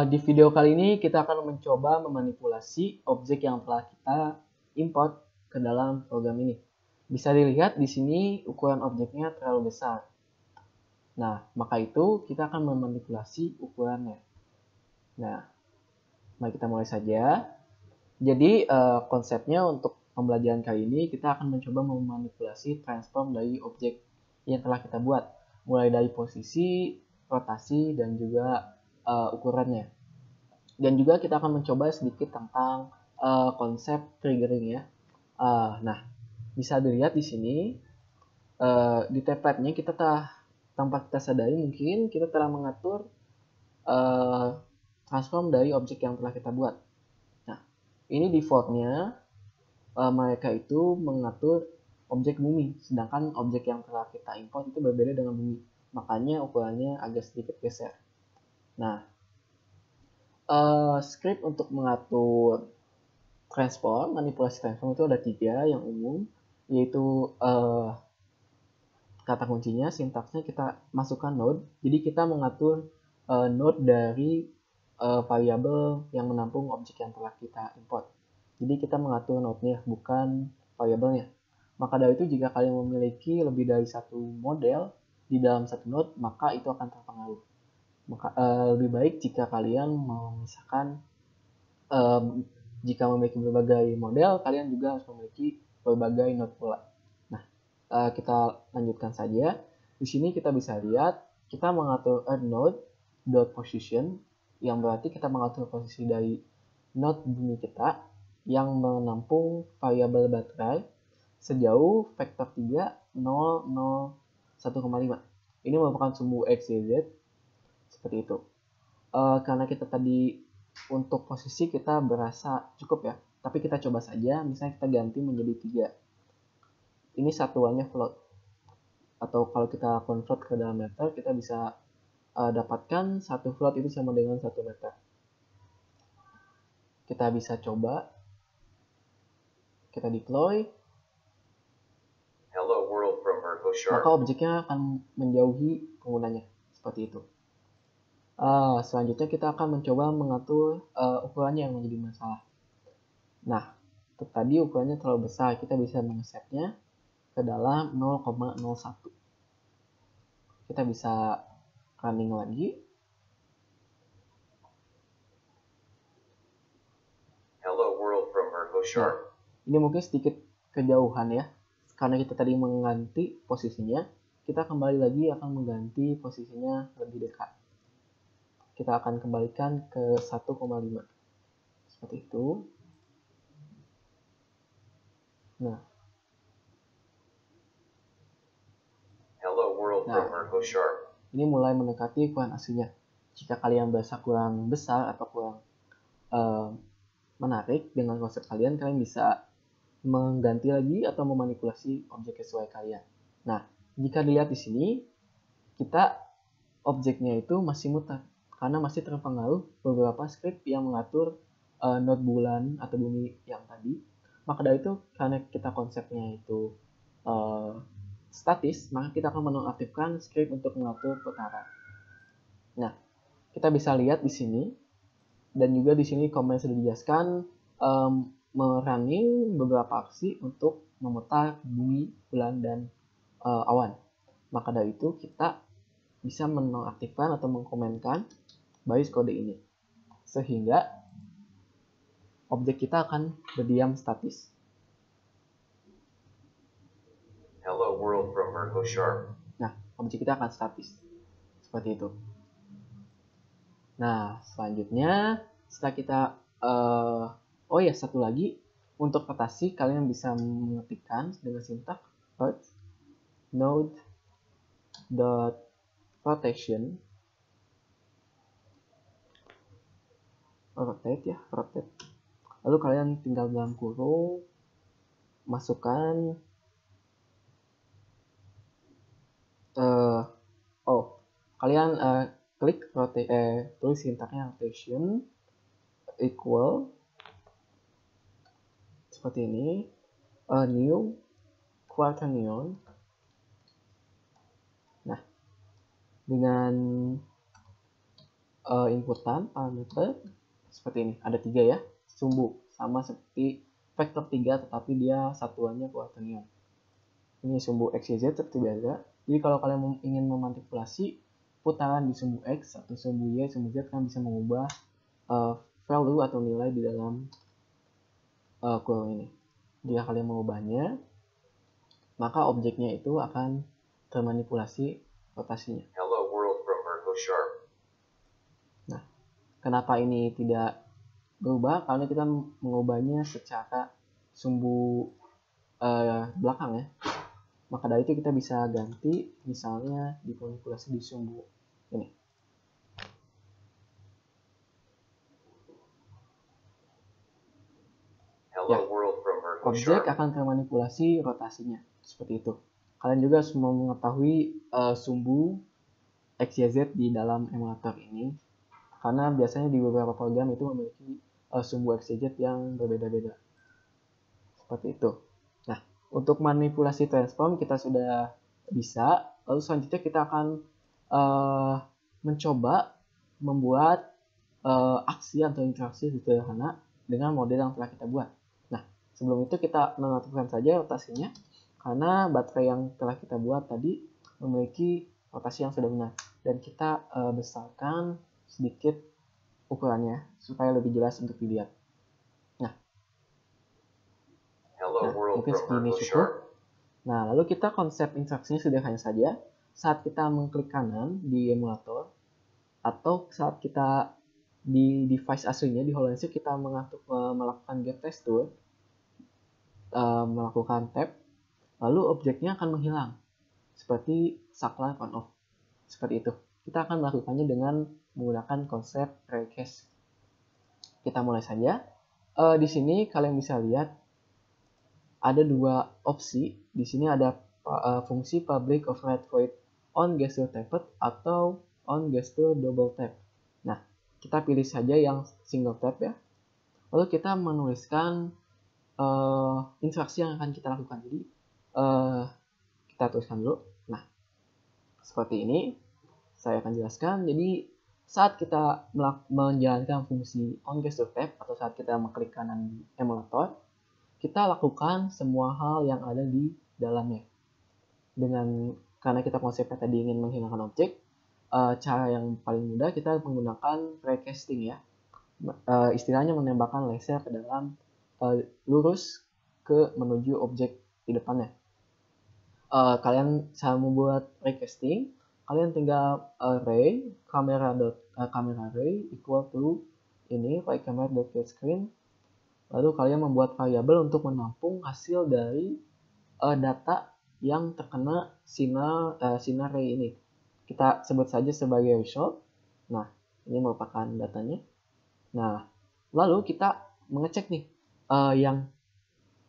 Di video kali ini kita akan mencoba memanipulasi objek yang telah kita import ke dalam program ini. Bisa dilihat di sini ukuran objeknya terlalu besar. Nah, maka itu kita akan memanipulasi ukurannya. Nah, mari kita mulai saja. Jadi konsepnya untuk pembelajaran kali ini kita akan mencoba memanipulasi transform dari objek yang telah kita buat, mulai dari posisi, rotasi, dan juga ukurannya. Dan juga kita akan mencoba sedikit tentang konsep triggering ya. Nah, bisa dilihat di sini di template-nya kita tanpa kita sadari mungkin kita telah mengatur transform dari objek yang telah kita buat. Nah, ini default-nya mereka itu mengatur objek bumi, sedangkan objek yang telah kita import itu berbeda dengan bumi. Makanya ukurannya agak sedikit geser. Nah, script untuk mengatur transform, manipulasi transform itu ada 3 yang umum, yaitu kata kuncinya, sintaksnya kita masukkan node. Jadi kita mengatur node dari variabel yang menampung objek yang telah kita import. Jadi kita mengatur node-nya, bukan variabelnya. Maka dari itu jika kalian memiliki lebih dari satu model di dalam satu node, maka itu akan terpengaruh. Maka lebih baik jika kalian memisahkan, jika memiliki berbagai model, kalian juga harus memiliki berbagai node pula. Nah, kita lanjutkan saja. Di sini kita bisa lihat kita mengatur node dot position, yang berarti kita mengatur posisi dari node bumi kita yang menampung variabel baterai sejauh vektor 3, 0, 0, 1,5. Ini merupakan sumbu X, Y, Z. Seperti itu. Karena kita tadi untuk posisi kita berasa cukup ya. Tapi kita coba saja, misalnya kita ganti menjadi 3. Ini satuannya float. Atau kalau kita convert ke dalam meter, kita bisa dapatkan satu float itu sama dengan 1 meter. Kita bisa coba. Kita deploy. Hello world from Mirko Sharp. Maka objeknya akan menjauhi penggunanya. Seperti itu. Selanjutnya kita akan mencoba mengatur ukurannya yang menjadi masalah. Nah, tadi ukurannya terlalu besar, kita bisa mengesetnya ke dalam 0,01. Kita bisa running lagi. Hello world from Mirko Sharp. Nah, ini mungkin sedikit kejauhan ya, karena kita tadi mengganti posisinya, kita kembali lagi akan mengganti posisinya lebih dekat. Kita akan kembalikan ke 1,5. Seperti itu. Nah. Hello world from Mirko Sharp. Ini mulai mendekati ukuran aslinya. Jika kalian berasa kurang besar atau kurang menarik dengan konsep kalian bisa mengganti lagi atau memanipulasi objek sesuai kalian. Nah, jika dilihat di sini, kita objeknya itu masih muter karena masih terpengaruh beberapa script yang mengatur node bulan atau bumi yang tadi. Maka dari itu, karena kita konsepnya itu statis, maka kita akan menonaktifkan script untuk mengatur putaran. Nah, kita bisa lihat di sini, dan juga di sini komen sudah dijelaskan merunning beberapa aksi untuk memutar bumi, bulan, dan awan. Maka dari itu kita bisa menonaktifkan atau mengkomenkan baris kode ini, sehingga objek kita akan berdiam statis. Hello world from Mirko Sharp. Nah, objek kita akan statis seperti itu. Nah, selanjutnya setelah kita oh ya, satu lagi untuk rotasi, kalian bisa mengetikkan dengan sintaks node dot rotation, rotate. Lalu kalian tinggal dalam kurung masukkan kalian klik tulis sintaksnya rotation equal seperti ini, new quaternion. Nah, dengan inputan parameter seperti ini. Ada 3 ya, sumbu sama seperti vektor 3 tetapi dia satuannya quaternion. Ini sumbu x, y, z seperti biasa. Jadi kalau kalian ingin memanipulasi putaran di sumbu x atau sumbu y, sumbu z, kalian bisa mengubah value atau nilai di dalam kurung ini. Jika kalian mengubahnya, maka objeknya itu akan termanipulasi rotasinya. Hello world from Mirko Sharp. Nah, kenapa ini tidak berubah? Karena kita mengubahnya secara sumbu belakang ya. Maka dari itu kita bisa ganti, misalnya dimanipulasi di sumbu ini. Hello Ya, world from Mirko objek Sharp. akan termanipulasi rotasinya seperti itu. Kalian juga semua mengetahui sumbu x, y, z di dalam emulator ini, karena biasanya di beberapa program itu memiliki sumbu x, y, z yang berbeda-beda. Seperti itu. Nah, untuk manipulasi transform kita sudah bisa. Lalu selanjutnya kita akan mencoba membuat aksi atau interaksi sederhana dengan model yang telah kita buat. Nah, sebelum itu kita menentukan saja rotasinya, karena baterai yang telah kita buat tadi memiliki rotasi yang sudah benar. Dan kita besarkan sedikit ukurannya supaya lebih jelas untuk dilihat. Hello world mungkin from segini Mirko cukup. Sharp. Nah, lalu kita konsep instruksinya sederhana saja. Saat kita mengklik kanan di emulator, atau saat kita di device aslinya, di HoloLens, kita melakukan get test tool, melakukan tab, lalu objeknya akan menghilang. Seperti saklar on off. Seperti itu. Kita akan melakukannya dengan menggunakan konsep recache. Kita mulai saja. Di sini kalian bisa lihat ada 2 opsi. Di sini ada fungsi public override void on gesture tapped atau on gesture double tap. Nah, kita pilih saja yang single tap ya. Lalu kita menuliskan instruksi yang akan kita lakukan. Jadi kita tuliskan dulu. Nah, seperti ini. Saya akan jelaskan. Jadi saat kita menjalankan fungsi on gesture tap atau saat kita mengklik kanan di emulator, kita lakukan semua hal yang ada di dalamnya. Karena kita konsepnya tadi ingin menghilangkan objek, cara yang paling mudah kita menggunakan recasting ya. Istilahnya menembakkan laser ke dalam lurus menuju objek di depannya. Kalian cara membuat recasting, kalian tinggal array camera array equal to ini file camera.getScreen. Lalu kalian membuat variabel untuk menampung hasil dari data yang terkena sinar ray ini. Kita sebut saja sebagai result. Nah, ini merupakan datanya. Nah, lalu kita mengecek nih yang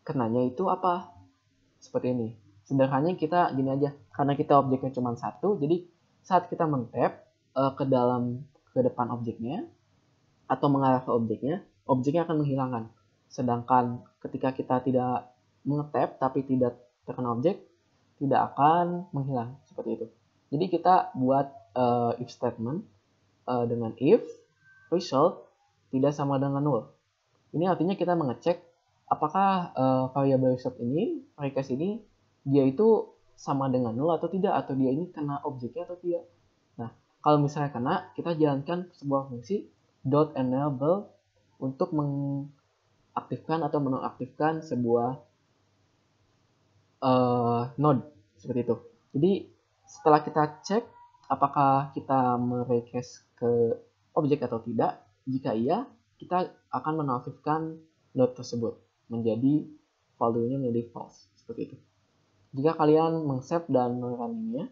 kenanya itu apa. Seperti ini. Sederhananya kita gini aja, karena kita objeknya cuma satu, jadi saat kita men-tap ke depan objeknya atau mengarah ke objeknya akan menghilangkan. Sedangkan ketika kita tidak mengetap tapi tidak terkena objek, tidak akan menghilang seperti itu. Jadi kita buat if statement dengan if result tidak sama dengan null. Ini artinya kita mengecek apakah variabel result ini, request ini, dia itu sama dengan null atau tidak, atau dia ini kena objeknya atau tidak. Nah, kalau misalnya kena, kita jalankan sebuah fungsi .enable untuk mengaktifkan atau menonaktifkan sebuah node seperti itu. Jadi setelah kita cek apakah kita merequest ke objek atau tidak, jika iya, kita akan menonaktifkan node tersebut menjadi value-nya menjadi false seperti itu. Jika kalian meng-save dan merunning-nya,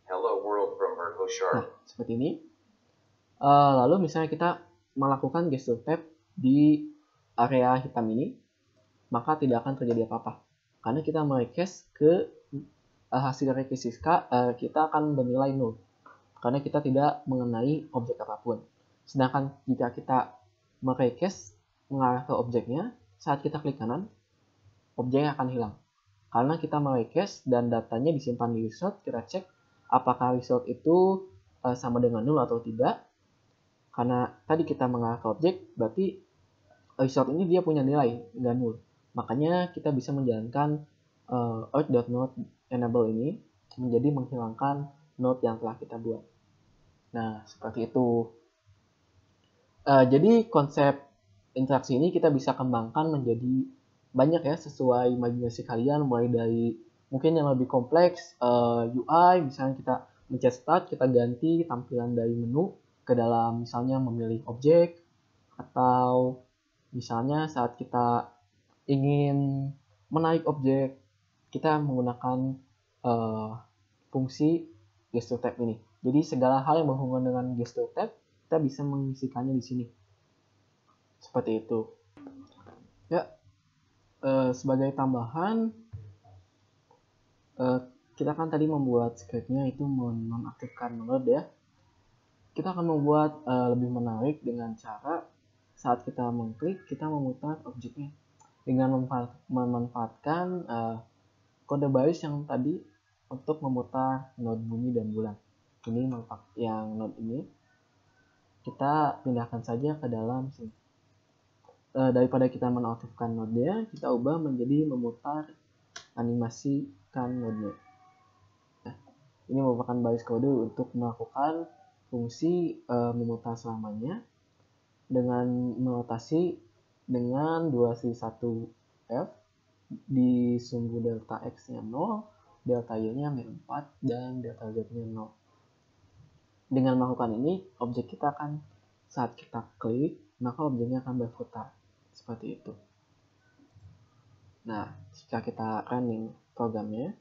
Hello world from Mirko Sharp. Nah, seperti ini. Lalu misalnya kita melakukan gesture tap di area hitam ini, maka tidak akan terjadi apa-apa. Karena kita merequest ke hasil request kita akan bernilai 0. Karena kita tidak mengenai objek apapun. Sedangkan jika kita merequest mengarah ke objeknya, saat kita klik kanan, objeknya akan hilang. Karena kita merequest dan datanya disimpan di result, kita cek apakah result itu sama dengan null atau tidak. Karena tadi kita mengarah ke objek, berarti result ini dia punya nilai, nggak null. Makanya kita bisa menjalankan earth.nodeEnable ini menjadi menghilangkan node yang telah kita buat. Nah, seperti itu. Jadi konsep interaksi ini kita bisa kembangkan menjadi banyak ya, sesuai imajinasi kalian, mulai dari mungkin yang lebih kompleks, UI, misalnya kita mencet start, kita ganti tampilan dari menu ke dalam misalnya memilih objek, atau misalnya saat kita ingin menarik objek, kita menggunakan fungsi GestureTab ini. Jadi segala hal yang berhubungan dengan GestureTab kita bisa mengisikannya di sini. Seperti itu. Ya, sebagai tambahan, kita kan tadi membuat scriptnya itu menonaktifkan node ya. Kita akan membuat lebih menarik dengan cara saat kita mengklik, kita memutar objeknya dengan memanfaatkan kode baris yang tadi untuk memutar node bumi dan bulan. Ini yang node ini kita pindahkan saja ke dalam sini. Daripada kita menonaktifkan node-nya, kita ubah menjadi memutar animasikan node-nya. Nah, ini merupakan baris kode untuk melakukan fungsi memutar selamanya dengan merotasi dengan durasi 1F di sumbu delta X-nya 0, delta Y-nya -4, dan delta Z-nya 0. Dengan melakukan ini, objek kita akan saat kita klik, maka objeknya akan berputar. Seperti itu. Nah, jika kita running programnya,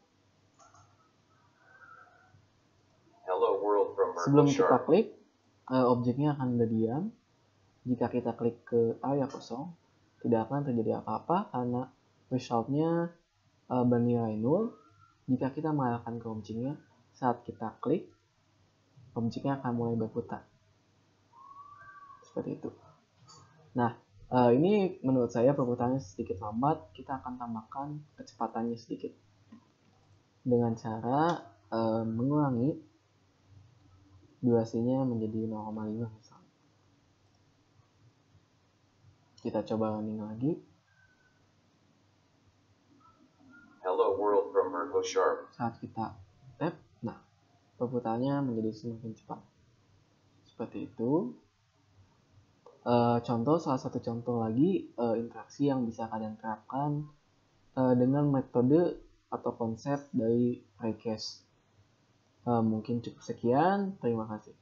Hello world from sebelum Merkle kita Sharp. klik, objeknya akan berdiam. Jika kita klik ke area kosong, tidak akan terjadi apa-apa karena resultnya bernilai 0. Jika kita mengarahkan ke objeknya, saat kita klik, objeknya akan mulai berputar. Seperti itu. Nah, ini menurut saya perputarannya sedikit lambat. Kita akan tambahkan kecepatannya sedikit dengan cara mengurangi durasinya menjadi 0,5 misalnya. Kita coba running lagi. Hello world from Merkle Sharp. Saat kita tap, nah perputarannya menjadi semakin cepat. Seperti itu. Salah satu contoh lagi interaksi yang bisa kalian terapkan dengan metode atau konsep dari request. Mungkin cukup sekian. Terima kasih.